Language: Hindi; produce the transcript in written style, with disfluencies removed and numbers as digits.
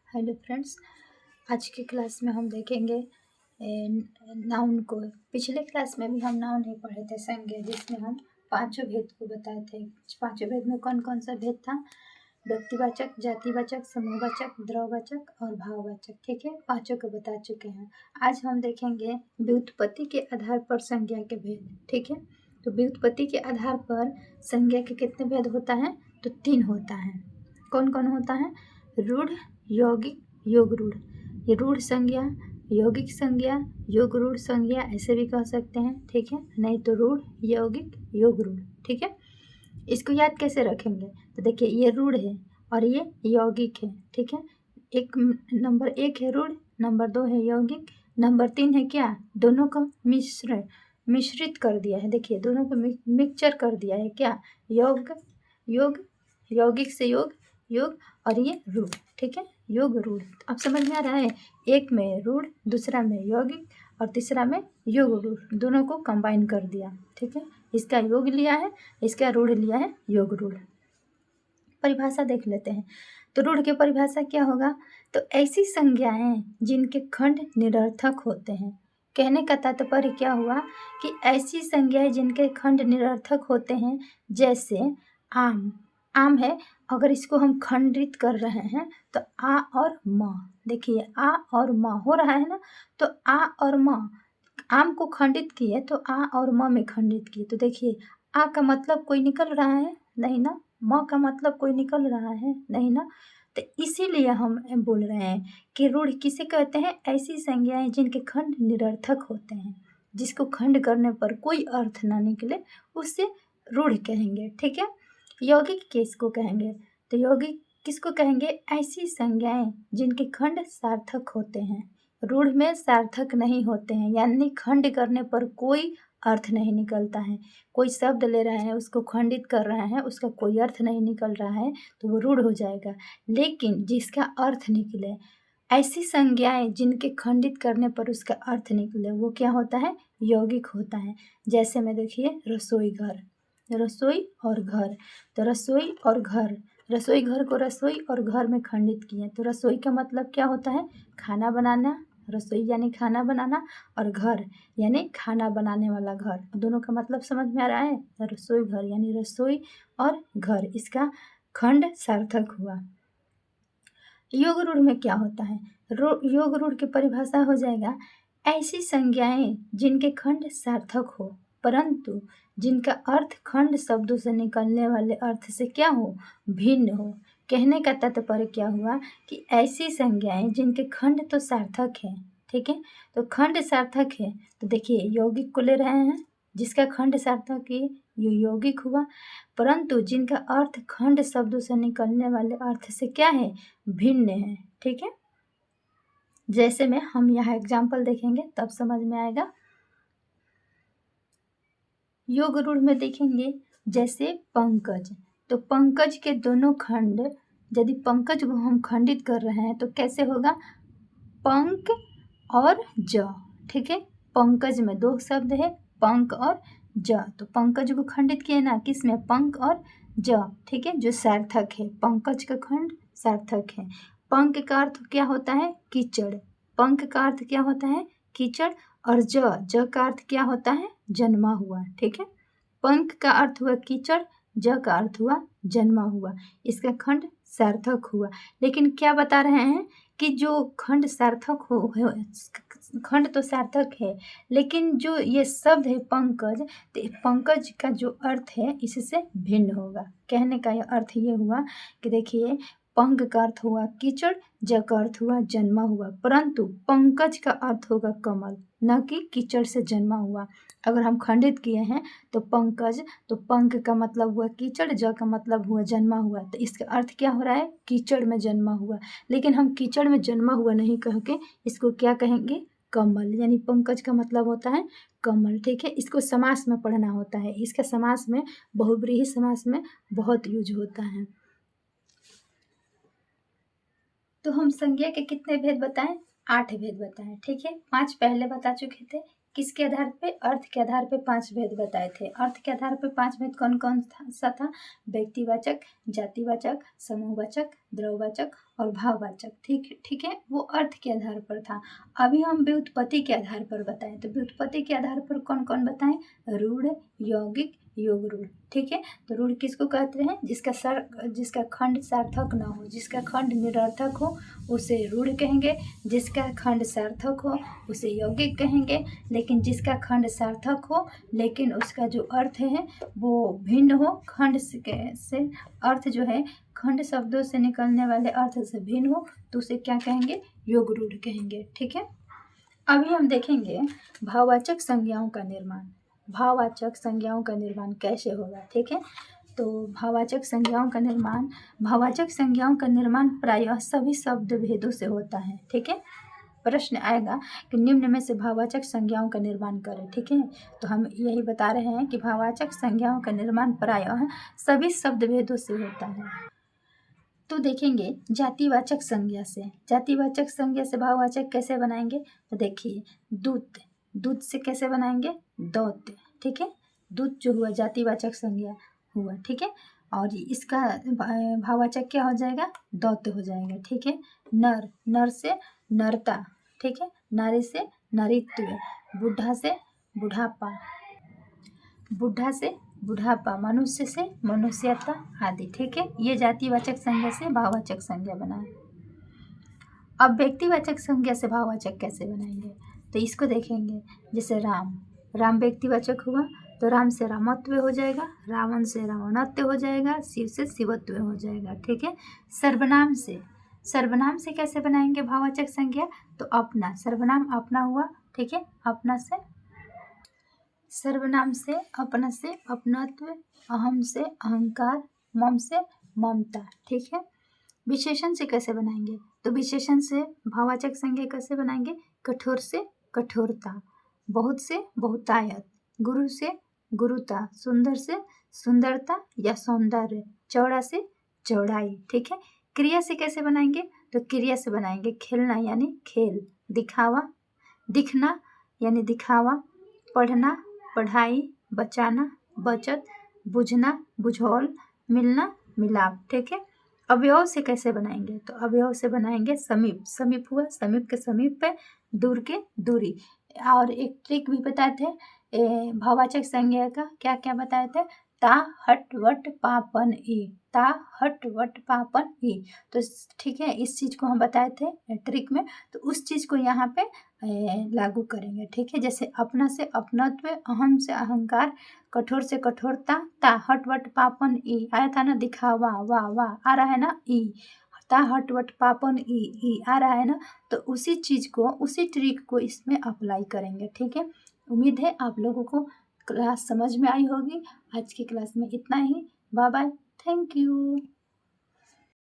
हेलो फ्रेंड्स, आज की क्लास में हम देखेंगे नाउन को। पिछले क्लास में भी हम नाउन ही पढ़े थे संज्ञा, जिसमें हम पांचों भेद को बताए थे। पांचों भेद में कौन कौन सा भेद था? व्यक्तिवाचक, जातिवाचक, समूहवाचक, द्रववाचक और भाववाचक। ठीक है, पांचों को बता चुके हैं। आज हम देखेंगे व्युत्पत्ति के आधार पर संज्ञा के भेद। ठीक है, तो व्युत्पत्ति के आधार पर संज्ञा के कितने भेद होता है? तो 3 होता है। कौन कौन होता है? रूढ़, यौगिक, योग रूढ़। ये रूढ़ संज्ञा, यौगिक संज्ञा, योग रूढ़ संज्ञा ऐसे भी कह सकते हैं। ठीक है, नहीं तो रूढ़, यौगिक, योग रूढ़। ठीक है, इसको याद कैसे रखेंगे? तो देखिए, ये रूढ़ है और ये यौगिक है। ठीक है, नंबर 1 है रूढ़, नंबर 2 है यौगिक, नंबर 3 है क्या? दोनों को मिश्रित कर दिया है। देखिए, दोनों को मिक्सचर कर दिया है। क्या? योग, योग, यौगिक से योग, योग, और ये रूढ़। ठीक है, योग रूढ़। अब समझ में आ रहा है? एक में रूढ़, दूसरा में यौगिक और तीसरा में योग रूढ़, दोनों को कंबाइन कर दिया। ठीक है, इसका योग लिया है, इसका रूढ़ लिया है, योग रूढ़। परिभाषा देख लेते हैं। तो रूढ़ की परिभाषा क्या होगा? तो ऐसी संज्ञाएं जिनके खंड निरर्थक होते हैं। कहने का तात्पर्य क्या हुआ कि ऐसी संज्ञाएं जिनके खंड निरर्थक होते हैं, जैसे आम। आम है, अगर इसको हम खंडित कर रहे हैं तो आ और म। देखिए, आ और म हो रहा है ना, तो आ और म। आम को खंडित किए तो आ और म में खंडित किए, तो देखिए, आ का मतलब कोई निकल रहा है? नहीं ना। म का मतलब कोई निकल रहा है? नहीं ना। तो इसीलिए हम बोल रहे हैं कि रूढ़ किसे कहते हैं? ऐसी संज्ञाएं जिनके खंड निरर्थक होते हैं, जिसको खंड करने पर कोई अर्थ ना निकले, उससे रूढ़ कहेंगे। ठीक है, यौगिक किसको कहेंगे? तो यौगिक किसको कहेंगे? ऐसी संज्ञाएं जिनके खंड सार्थक होते हैं, रूढ़ में सार्थक नहीं होते हैं, यानी खंड करने पर कोई अर्थ नहीं निकलता है। कोई शब्द ले रहे हैं, उसको खंडित कर रहे हैं, उसका कोई अर्थ नहीं निकल रहा है, तो वो रूढ़ हो जाएगा। लेकिन जिसका अर्थ निकले, ऐसी संज्ञाएं जिनके खंडित करने पर उसका अर्थ निकले, वो क्या होता है? यौगिक होता है। जैसे में देखिए, रसोई घर, रसोई और घर। तो रसोई और घर, रसोई घर को रसोई और घर में खंडित किए, तो रसोई का मतलब क्या होता है? खाना बनाना। रसोई यानी खाना बनाना, और घर यानी खाना बनाने वाला घर। दोनों का मतलब समझ में आ रहा है? रसोई घर यानी रसोई और घर, इसका खंड सार्थक हुआ। योग रूढ़ में क्या होता है? योग रूढ़ की परिभाषा हो जाएगा, ऐसी संज्ञाएं जिनके खंड सार्थक हो, परंतु जिनका अर्थ खंड शब्दों से निकलने वाले अर्थ से क्या हो? भिन्न हो। कहने का तात्पर्य क्या हुआ कि ऐसी संज्ञाएं जिनके खंड तो सार्थक है। ठीक है, तो खंड सार्थक है, तो देखिए, यौगिक को ले रहे हैं, जिसका खंड सार्थक है ये यौगिक हुआ, परंतु जिनका अर्थ खंड शब्दों से निकलने वाले अर्थ से क्या है? भिन्न है। ठीक है, जैसे में हम यहाँ एग्जाम्पल देखेंगे तब समझ में आएगा। योग रूढ़ में देखेंगे, जैसे पंकज। तो पंकज के दोनों खंड, यदि पंकज को हम खंडित कर रहे हैं तो कैसे होगा? पंक और ज। ठीक है, पंकज में 2 शब्द है, पंक और ज। तो पंकज को खंडित किए ना, किसमें? पंक और ज। ठीक है, जो सार्थक है, पंकज का खंड सार्थक है। पंक का अर्थ क्या होता है? कीचड़। पंक का अर्थ क्या होता है? कीचड़। और ज का अर्थ क्या होता है? जन्मा हुआ। ठीक है, पंक का अर्थ हुआ कीचड़, ज का अर्थ हुआ जन्मा हुआ, इसका खंड सार्थक हुआ। लेकिन क्या बता रहे हैं कि जो खंड सार्थक हो, खंड तो सार्थक है, लेकिन जो ये शब्द है पंकज, तो पंकज का जो अर्थ है इससे भिन्न होगा। कहने का यह अर्थ ये हुआ कि देखिए, पंक का अर्थ हुआ कीचड़, ज का अर्थ हुआ जन्मा हुआ, परंतु पंकज का अर्थ होगा कमल, न कि कीचड़ से जन्मा हुआ। अगर हम खंडित किए हैं तो पंकज, तो पंक का मतलब हुआ कीचड़, ज का मतलब हुआ जन्मा हुआ, तो इसका अर्थ क्या हो रहा है? कीचड़ में जन्मा हुआ। लेकिन हम कीचड़ में जन्मा हुआ नहीं कह के इसको क्या कहेंगे? कमल, यानी पंकज का मतलब होता है कमल। ठीक है, इसको समास में पढ़ना होता है, इसका समास में, बहुब्रीहि समास में बहुत यूज होता है। तो हम संज्ञा के कितने भेद बताएं? 8 भेद बताएं। ठीक है, 5 पहले बता चुके थे किसके आधार पे? अर्थ के आधार पे 5 भेद बताए थे। अर्थ के आधार पे 5 भेद कौन कौन सा था? व्यक्तिवाचक, जातिवाचक, समूहवाचक, द्रव्यवाचक और भाववाचक। ठीक है, वो अर्थ के आधार पर था। अभी हम व्युत्पत्ति के आधार पर बताएं, तो व्युत्पत्ति के आधार पर कौन कौन बताएं? रूढ़, यौगिक, योग रूढ़। ठीक है, तो रूढ़ किसको कहते हैं? जिसका खंड सार्थक ना हो, जिसका खंड निरर्थक हो उसे रूढ़ कहेंगे। जिसका खंड सार्थक हो उसे यौगिक कहेंगे। लेकिन जिसका खंड सार्थक हो लेकिन उसका जो अर्थ है वो भिन्न हो, खंड से अर्थ जो है खंड शब्दों से निकलने वाले अर्थ से भिन्न हो, तो उसे क्या कहेंगे? योग रूढ़ कहेंगे। ठीक है, अभी हम देखेंगे भाववाचक संज्ञाओं का निर्माण। भाववाचक संज्ञाओं का निर्माण कैसे होगा? ठीक है, तो भाववाचक संज्ञाओं का निर्माण प्रायः सभी शब्द भेदों से होता है। ठीक है, प्रश्न आएगा कि निम्न में से भाववाचक संज्ञाओं का निर्माण करें। ठीक है, तो हम यही बता रहे हैं कि भाववाचक संज्ञाओं का निर्माण प्रायः सभी शब्द भेदों से होता है। तो देखेंगे जातिवाचक संज्ञा से। जातिवाचक संज्ञा से भाववाचक कैसे बनाएंगे? तो देखिए, दूध से कैसे बनाएंगे? दौत। ठीक है, दूध जो हुआ जातिवाचक संज्ञा हुआ। ठीक है, और इसका भाववाचक क्या हो जाएगा? दौत हो जाएगा। ठीक है, नर से नरता। ठीक है, नारी से नारीत्व, बुढ़ा से बुढ़ापा, मनुष्य से मनुष्यता आदि। ठीक है, ये जातिवाचक संज्ञा से भाववाचक संज्ञा बना। अब व्यक्तिवाचक संज्ञा से भाववाचक कैसे बनाएंगे? तो इसको देखेंगे। जैसे राम व्यक्तिवाचक हुआ तो राम से रामत्व हो जाएगा, रावण से रावणत्व हो जाएगा, शिव से शिवत्व हो जाएगा। ठीक है, सर्वनाम से कैसे बनाएंगे भाववाचक संज्ञा? तो अपना, सर्वनाम अपना हुआ। ठीक है, अपना से सर्वनाम से अपना से अपनत्व, अहम से अहंकार, मम से ममता। ठीक है, विशेषण से कैसे बनाएंगे? तो विशेषण से भाववाचक संज्ञा कैसे बनाएंगे? कठोर से कठोरता, बहुत से बहुतायत, गुरु से गुरुता, सुंदर से सुंदरता या सौंदर्य, चौड़ा से चौड़ाई। ठीक है, क्रिया से कैसे बनाएंगे? तो क्रिया से बनाएंगे खेलना यानी खेल, दिखना यानी दिखावा, पढ़ना पढ़ाई, बचाना बचत, बुझना बुझौल, मिलना मिलाप। ठीक है, अवयव से कैसे बनाएंगे? तो अवयव से बनाएंगे समीप हुआ, समीप के समीप पे, दूर के दूरी। और एक ट्रिक भी बताए थे भाववाचक संज्ञा का, क्या क्या बताए थे? ता हट वट पापन ई, ता हट वट पापन ई। तो ठीक है, इस चीज़ को हम बताए थे ट्रिक में, तो उस चीज़ को यहाँ पे लागू करेंगे। ठीक है, जैसे अपना से अपनत्व, अहम से अहंकार, कठोर से कठोरता, ता हट वट पापन ई आया था ना, दिखावा वाह आ रहा है ना, ई ता हट वट पापन ई आ रहा है ना, तो उसी चीज़ को, उसी ट्रिक को इसमें अप्लाई करेंगे। ठीक है, उम्मीद है आप लोगों को क्लास समझ में आई होगी। आज की क्लास में इतना ही। Bye bye, thank you.